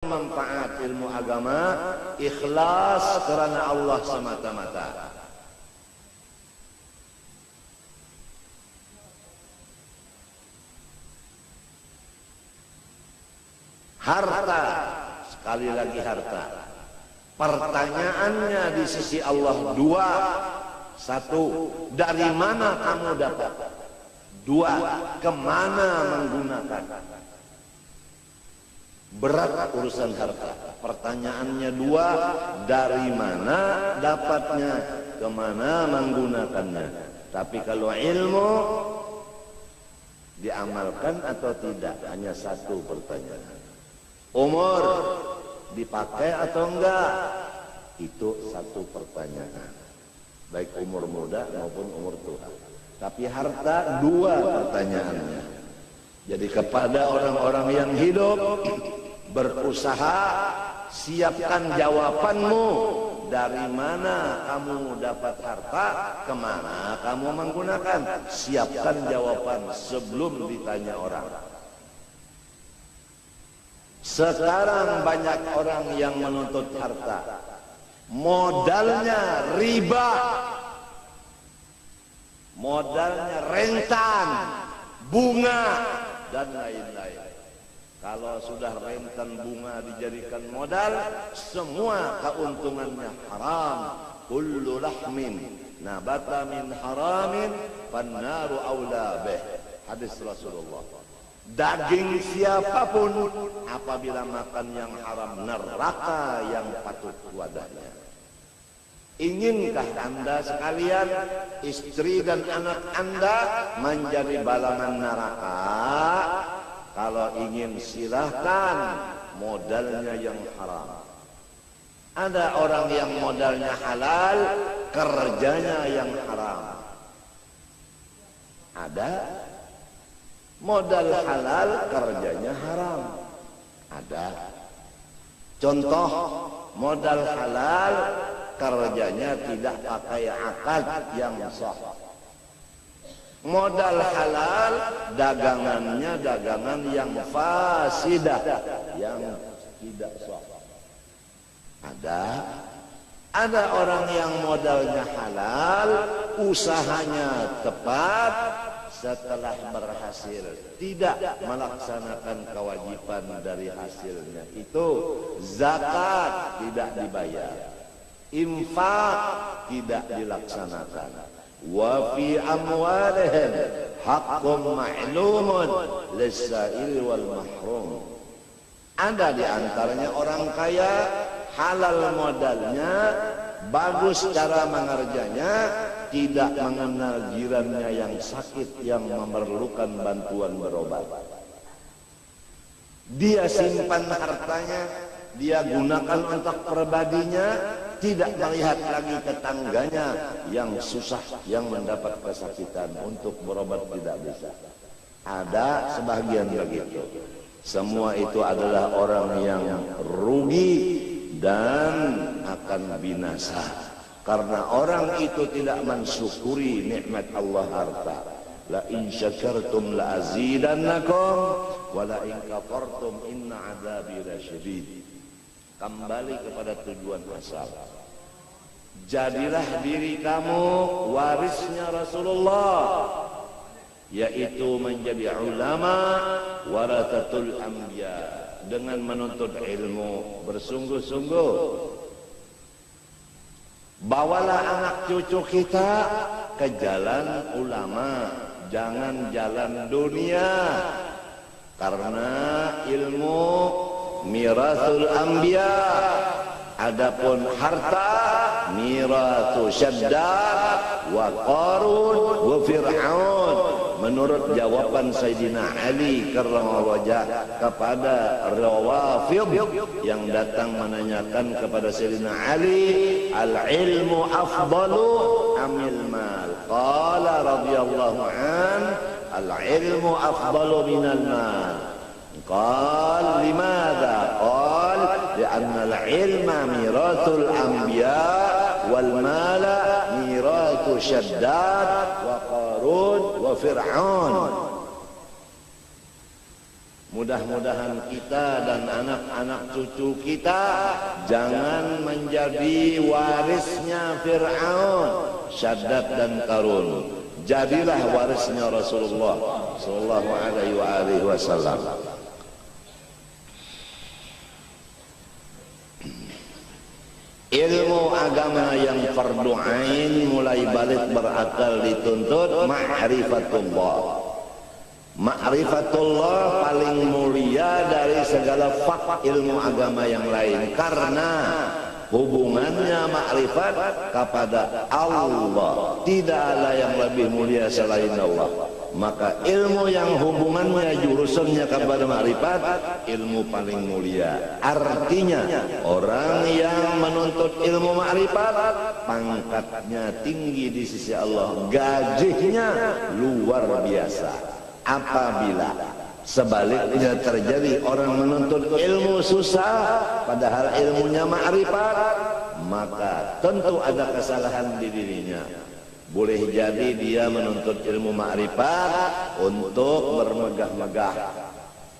manfaat ilmu agama, ikhlas karena Allah semata-mata. Harta, sekali lagi harta. Pertanyaannya di sisi Allah dua. Satu, dari mana kamu dapat? Dua, kemana menggunakan? Berat urusan harta. Pertanyaannya dua, dari mana dapatnya, kemana menggunakannya. Tapi kalau ilmu diamalkan atau tidak, hanya satu pertanyaan. Umur dipakai atau enggak? Itu satu pertanyaan. Baik umur muda maupun umur tua. Tapi harta dua pertanyaannya. Jadi kepada orang-orang yang hidup, berusaha, siapkan jawabanmu. Dari mana kamu dapat harta, kemana kamu menggunakan. Siapkan jawaban sebelum ditanya orang. Sekarang banyak orang yang menuntut harta, modalnya riba, modalnya rentan, bunga, dan lain-lain. Kalau sudah rentan bunga dijadikan modal, semua keuntungannya haram. Kullu lahmin nabata min haramin fannaru aula bih. Hadis Rasulullah. Daging siapapun apabila makan yang haram, neraka yang patut wadahnya. Inginkah Anda sekalian, istri dan anak Anda menjadi balangan neraka? Kalau ingin silahkan, modalnya yang haram. Ada orang yang modalnya halal, kerjanya yang haram. Ada modal halal, kerjanya haram. Ada. Contoh, modal halal, kerjanya tidak pakai akad yang sah. Modal halal, dagangannya dagangan yang fasidah, yang tidak sah. Ada orang yang modalnya halal, usahanya tepat, setelah berhasil tidak melaksanakan kewajiban dari hasilnya itu, zakat tidak dibayar, infak tidak dilaksanakan. Wa fi amwalihim haqqun ma'lumun lis-sa'il wal mahrum. Ada di antaranya orang kaya, halal modalnya, bagus cara mengerjanya, tidak mengenal jirannya yang sakit, yang memerlukan bantuan berobat. Dia simpan hartanya, dia gunakan untuk pribadinya, tidak melihat lagi tetangganya yang susah, yang mendapat kesakitan, untuk berobat tidak bisa. Ada sebagian begitu. Semua itu adalah orang yang rugi dan akan binasa. Karena orang itu tidak mensyukuri nikmat Allah harta. La in syakartum la azidannakum wa la in kafartum inna adzabi lasyadid. Kembali kepada tujuan asal. Jadilah diri kamu warisnya Rasulullah, yaitu menjadi ulama warathatul anbiya, dengan menuntut ilmu bersungguh-sungguh. Bawalah anak cucu kita ke jalan ulama, jangan jalan dunia. Karena ilmu mirasul anbiya, adapun harta miratu Syaddad wa Qarun wa Fir'aun. Menurut jawaban Sayyidina Ali karramallahu wajhah kepada Rawafid yang datang menanyakan kepada Sayyidina Ali, al-ilmu afdalu amil mal? Qala radhiyallahu an, al-ilmu afdalu minal mal. Qal limadha? Qal li'anna al-ilma mirathul anbiya wal mala mirathu Syaddad wa Qarun wa Fir'aun. Mudah-mudahan kita dan anak-anak cucu kita jangan menjadi warisnya Fir'aun, Syaddad dan Qarun. Jadilah warisnya Rasulullah sallallahu alaihi wasallam. Ilmu agama yang fardu ain mulai balik berakal dituntut ma'rifatullah. Ma'rifatullah paling mulia dari segala ilmu agama yang lain, karena hubungannya ma'rifat kepada Allah. Tidak ada yang lebih mulia selain Allah. Maka ilmu yang hubungannya jurusannya kepada ma'rifat, ilmu paling mulia. Artinya orang yang menuntut ilmu ma'rifat pangkatnya tinggi di sisi Allah, gajinya luar biasa. Apabila sebaliknya terjadi orang menuntut ilmu susah padahal ilmunya ma'rifat, maka tentu ada kesalahan di dirinya. Boleh jadi dia menuntut ilmu ma'rifat untuk bermegah-megah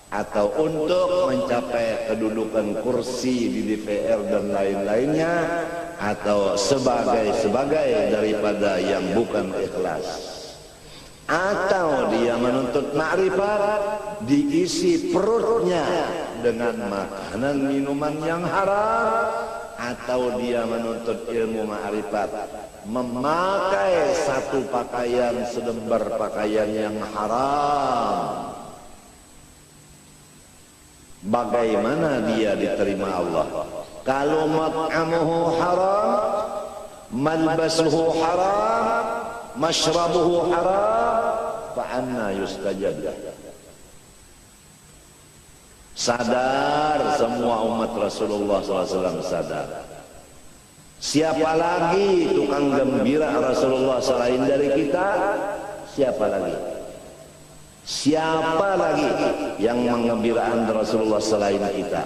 atau untuk mencapai kedudukan kursi di DPR dan lain-lainnya, atau sebagai daripada yang bukan ikhlas. Atau dia menuntut ma'rifat diisi perutnya dengan makanan minuman yang haram, atau dia menuntut ilmu ma'rifat memakai satu pakaian selembar pakaian yang haram. Bagaimana dia diterima Allah? Kalau mat'amuhu haram, malbasuhu haram, mashrabuhu haram, fa'anna yustajab. Sadar semua umat Rasulullah SAW, sadar. Siapa lagi tukang gembira Rasulullah selain dari kita? Siapa lagi? Siapa lagi yang menggembiraan Rasulullah selain kita?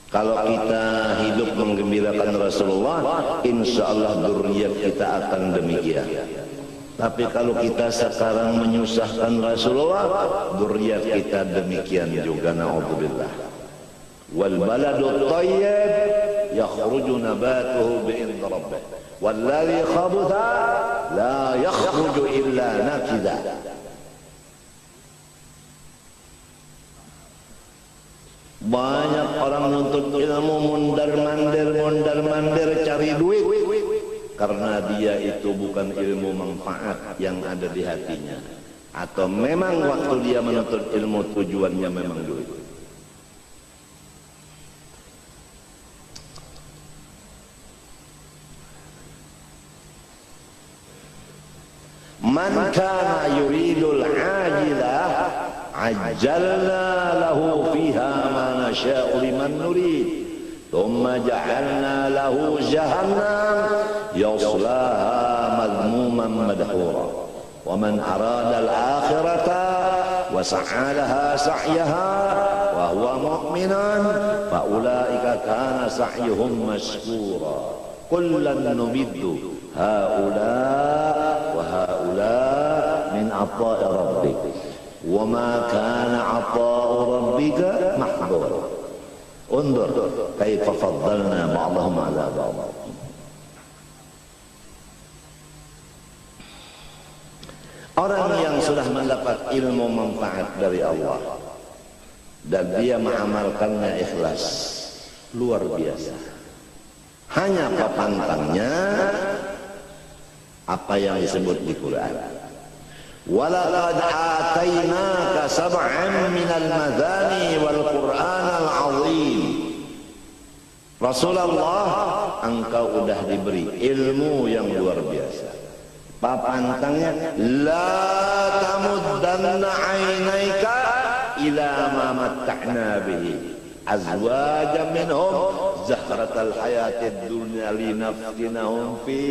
Kalau kita hidup menggembirakan Rasulullah, insya Allah dzurriyyat kita akan demikian. Tapi kalau kita sekarang menyusahkan Rasulullah, dzurriyyat kita demikian juga, naudzubillah. Wal baladut thayyib yakhruju nabatuhu bi'idzni rabbih, walladzi khabutha la yakhruju illa nakida. Banyak orang menuntut ilmu mondar-mandir cari duit, karena dia itu bukan ilmu manfaat yang ada di hatinya, atau memang waktu dia menuntut ilmu tujuannya memang duit. Man kana yuridul ajilah ajjalna lahu fiha ma nasha'u liman nurid thumma ja'alna lahu jahannam yaslaha madhmuman madhura wa man arada al-akhirata wa sa'a laha sa'yaha wa huwa mu'minun fa ulaika kana sa'yuhum mashkura kullan numiddu haula wa haula min ata'i rabbik wa ma kana ata'u rabbika mahdura. Undur kaifa faddalna ba'dahum 'ala ba'd. Orang yang sudah mendapat ilmu manfaat dari Allah dan dia mengamalkannya ikhlas, luar biasa. Hanya apa pantangnya apa yang disebut di Quran. Walaqad atainaka sab'an minal madani wal Qur'anal 'azim. Rasulullah, engkau sudah diberi ilmu yang luar biasa. Papantangnya, la tamuddanna 'ainaika ila ma matta'na bihi azwajan minhum zahratal hayatid dunya linaftinahum fi.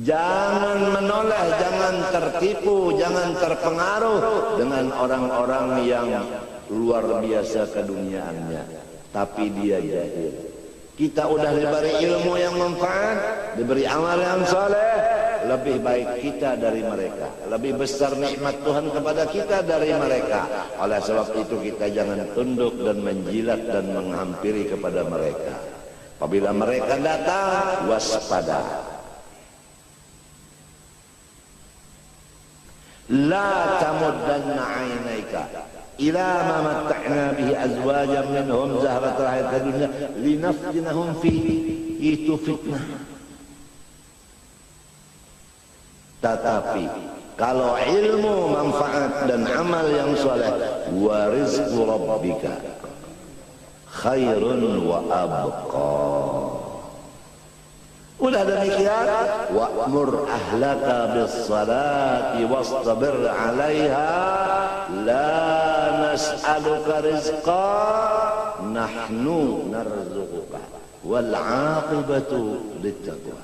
Jangan menoleh, jangan tertipu, jangan terpengaruh dengan orang-orang yang luar biasa keduniaannya, tapi dia jahil. Kita udah diberi ilmu yang manfaat, diberi amal yang saleh, lebih baik kita dari mereka, lebih besar nikmat Tuhan kepada kita dari mereka. Oleh sebab itu kita jangan tunduk dan menjilat dan menghampiri kepada mereka. Apabila mereka datang, waspada. La tamuddanna 'ainaika ila ma matta'na bihi azwajan minhum zahratal hayatid dunya linaftinahum fihi. Itu fitnah. Tetapi kalau ilmu, manfaat dan amal yang saleh, wa rizqu rabbika khairun wa abqa. Udah demikian, wa'mur ahlaka bis-salati wastabir 'alaiha la nas'aluka rizqa nahnu narzuquka wal 'aqibatu lit-taqwa.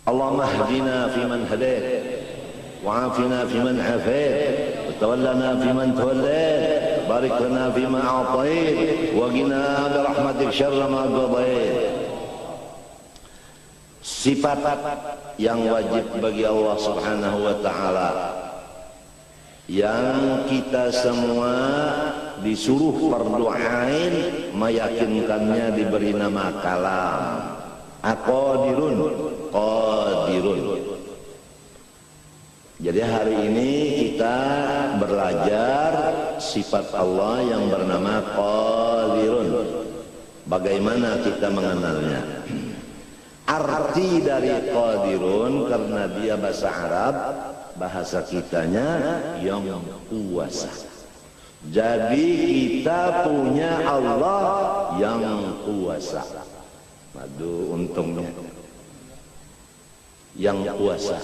Allahumma hdina fiman hadait wa 'afina fiman 'afait wa tawallana fiman tawallait. Barik lana fima a'tait wa qina bi rahmatik syarra ma qadait. Sifat yang wajib bagi Allah Subhanahu wa taala yang kita semua disuruh fardu ain meyakinkannya, diberi nama kalam. Aqadirun, qadirun. Jadi hari ini kita belajar sifat Allah yang bernama Qadirun. Bagaimana kita mengenalnya? Arti dari Qadirun, karena dia bahasa Arab, bahasa kitanya yang kuasa. Jadi kita punya Allah yang kuasa. Aduh, untungnya yang kuasa.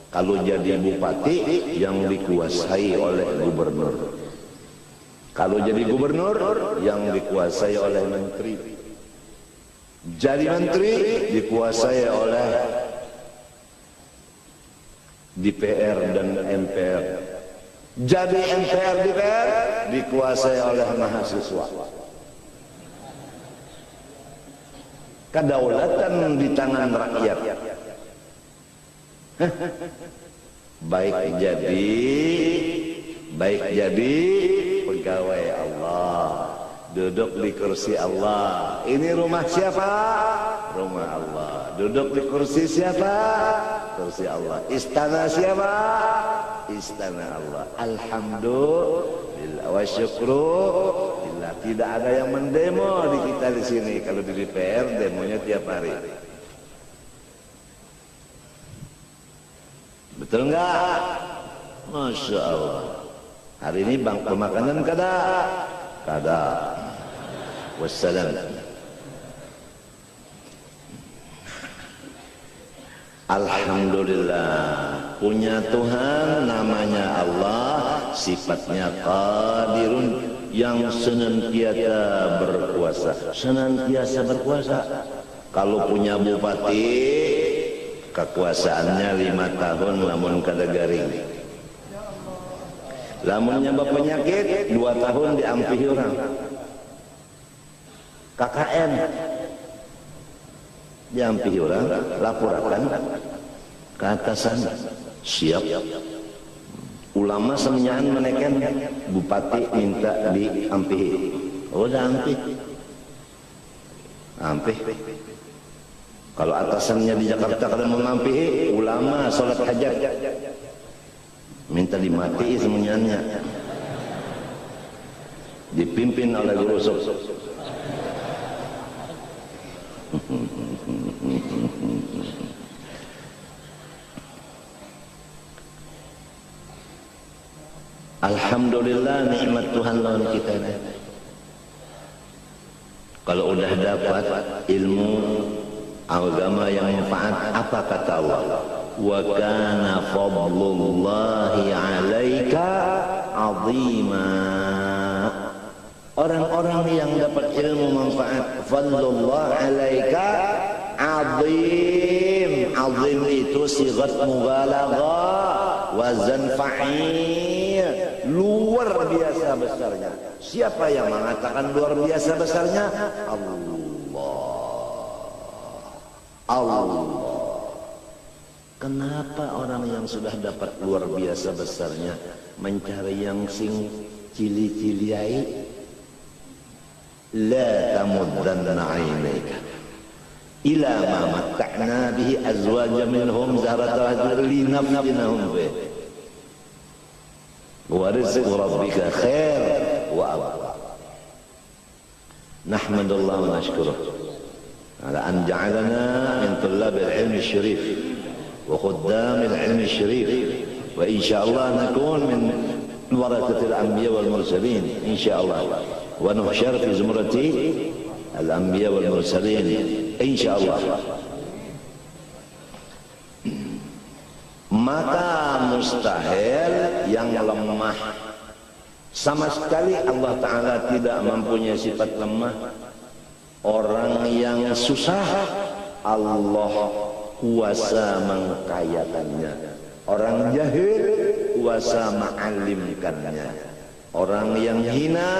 Kalau jadi bupati, yang dikuasai oleh gubernur. Kalau jadi gubernur, yang dikuasai oleh menteri. Jadi menteri dikuasai oleh DPR dan MPR. Jadi MPR DPR dikuasai oleh mahasiswa. Kedaulatan di tangan rakyat. Baik jadi pegawai Allah, duduk di kursi Allah. Ini rumah siapa? Rumah Allah. Duduk di kursi siapa? Kursi Allah. Istana siapa? Istana Allah. Alhamdulillah wa syukrulillah. Tidak ada yang mendemo di kita di sini. Kalau di DPR demonya tiap hari. Betul enggak? Masya Allah. Hari ini bangku makanan kada? Kada. Wassalam. Alhamdulillah, punya Tuhan namanya Allah, sifatnya Qadirun, yang senantiasa berkuasa. Senantiasa berkuasa. Kalau punya bupati, kekuasaannya 5 tahun lamun kada garing. Lamunnya berpenyakit 2 tahun diampihi orang. KKN diampihi orang, laporakan ke atasan, siap. Ulama semenyahan menekan, bupati minta diampihi. Oh, dah ampih. Kalau atasannya di Jakarta kada mengampihi, ulama salat hajat minta dimati semuanya, dipimpin oleh guru sok. Alhamdulillah, nikmat Tuhan lawan kita ini. Kalau udah dapat ilmu agama yang manfaat, apa kata Allah? Wa kana fadlullahi 'alaika 'azima. Orang-orang yang dapat ilmu manfaat, fadlullah 'alaika 'azim. 'Azim itu sigat mubalaghah, wazan fa'il, luar biasa besarnya. Siapa yang mengatakan luar biasa besarnya? Allah. Allah. Kenapa orang yang sudah dapat luar biasa besarnya mencari yang sing cili-ciliai? La tamuddanna 'ainaika ila ma matta'na bihi azwajan minhum zahratal linaftinahum fi wa rizqu rabbika khair wa abqa. Nahmadullah wa nashkuruh ala an ja'alana min tullabil ilmi syarif وخدام العلم الشريف وإن شاء الله نكون من ورثة الأنبياء والمرسلين إن شاء الله ونحشر في زمرة الأنبياء والمرسلين إن شاء الله. Maka mustahil yang lemah sama sekali Allah Ta'ala tidak mempunyai sifat lemah. Orang yang susah Allah kuasa mengkayakannya, orang jahil kuasa mengalimkannya, orang yang hina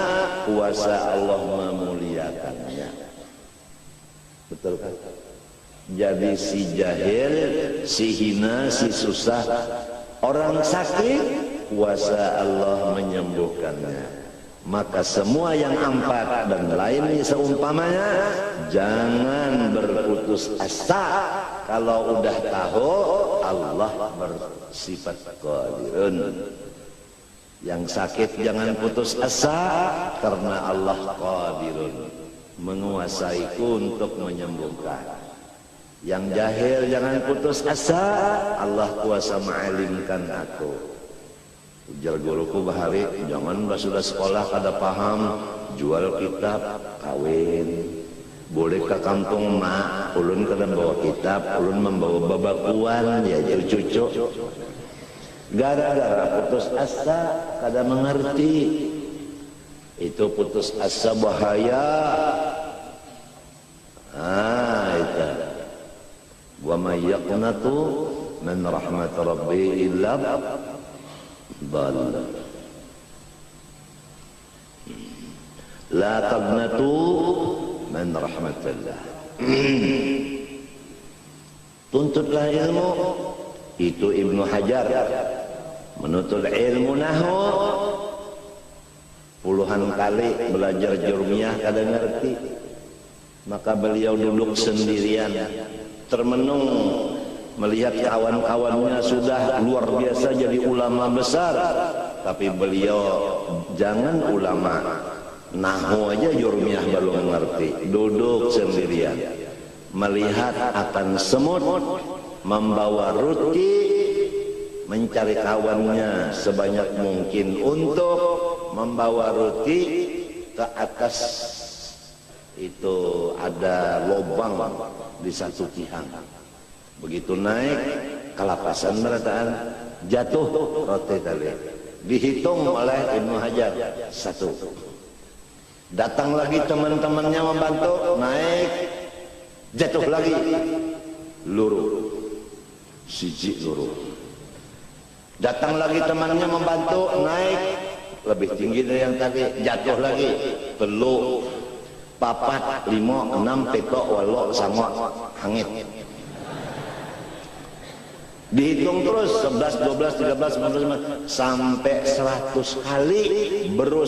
kuasa Allah memuliakannya. Betul kan? Jadi si jahil, si hina, si susah, orang sakit kuasa Allah menyembuhkannya. Maka semua yang empat dan lainnya seumpamanya jangan berputus asa. Kalau udah tahu Allah bersifat qadirun. Yang sakit jangan putus asa karena Allah qadirun, menguasaiku untuk menyembuhkan. Yang jahil jangan putus asa, Allah kuasa mengalimkan aku. Ujar guruku bahari, jangan sudah sekolah kada paham, jual kitab, kawin. Boleh ke kampung mak, ulun kada bawa kitab, ulun membawa babakuan, ya cucu. Gara-gara putus asa, kada mengerti. Itu putus asa bahaya. Itu. Wa may yaqnatu min rahmat rabbi illa dhalla. La taqnatu min rahmatillah. Tuntutlah ilmu. Itu Ibnu Hajar menuntut ilmu nahwu puluhan kali belajar jurmiyah kada ngerti. Maka beliau duduk sendirian termenung melihat kawan-kawannya sudah luar biasa jadi ulama besar, tapi beliau jangan ulama nahwu aja jurmiyah belum ngerti, duduk sendirian melihat akan semut membawa roti, mencari kawannya sebanyak mungkin untuk membawa roti ke atas. Itu ada lubang di satu tiang. Begitu naik kelapasan berataan, jatuh roti tadi. Dihitung oleh Ibnu Hajar satu. Datang lagi teman-temannya membantu, naik, jatuh lagi, luruh, siji luruh. Datang lagi temannya membantu, naik, lebih tinggi dari yang tadi, jatuh lagi, telu, papat, lima, enam, petok, walo, sango, hangit. Dihitung terus 11, 12, 13, 14, 15 sampai 100 kali baru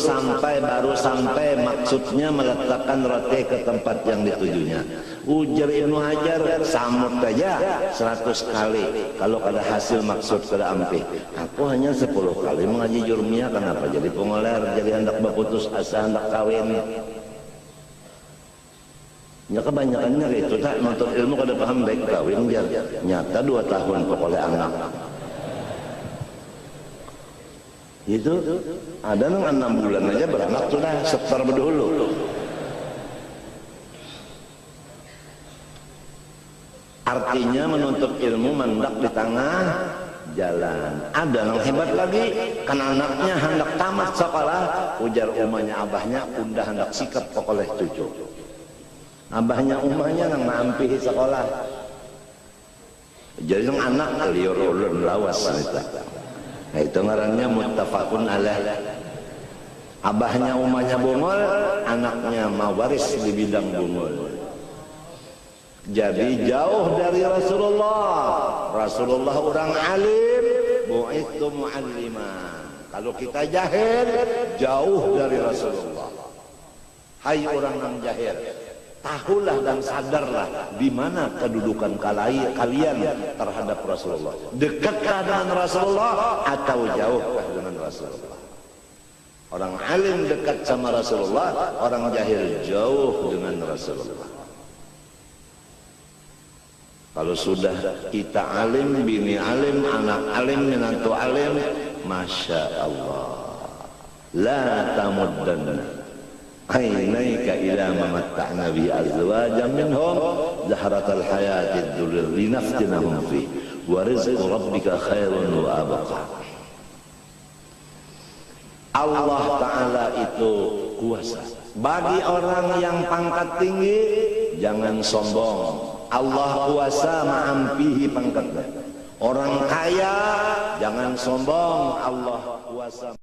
sampai maksudnya meletakkan roti ke tempat yang ditujunya. Ujar Ibnu Hajar samut aja 100 kali kalau ada hasil maksud kada ampi. Aku hanya 10 kali mengaji jurmiyah, kenapa jadi pengoler, jadi hendak berputus asa, hendak kawin. Ya kebanyakannya itu tak nonton ilmu kada paham baik kawin dia nyata 2 tahun pokoknya anak itu ada nang 6 bulan aja beranak sudah setor berdulu. Artinya menuntut ilmu mendak di tengah jalan. Ada yang hebat lagi kan anaknya hendak tamat sekolah, ujar umahnya abahnya udah hendak sikap pokoknya cucu. Abahnya umahnya nang mampihi sekolah. Jadi yang anak liur ulun lawas itu. Nah, itu ngarannya muttafaqun alaih. Abahnya umahnya bungul, anaknya mawaris di bidang bungul. Jadi jauh dari Rasulullah. Rasulullah orang alim, bu'ithu mu'alliman. Kalau kita jahil, jauh dari Rasulullah. Hai orang yang jahil, tahulah dan sadarlah di mana kedudukan kalian terhadap Rasulullah. Dekatkah dengan Rasulullah atau jauhkah dengan Rasulullah? Orang alim dekat sama Rasulullah, orang jahil jauh dengan Rasulullah. Kalau sudah kita alim, bini alim, anak alim, menantu alim, Masya Allah, la tamuddanna ainaika ila mamatta'na bi azwajan minhum zahratal hayatid dunya linaftinahum fi wa rizqu rabbika khairun wa abqa. Allah Ta'ala itu kuasa. Bagi orang yang pangkat tinggi, jangan sombong. Allah kuasa ma'ampihi pangkatnya. Orang kaya jangan sombong, Allah kuasa.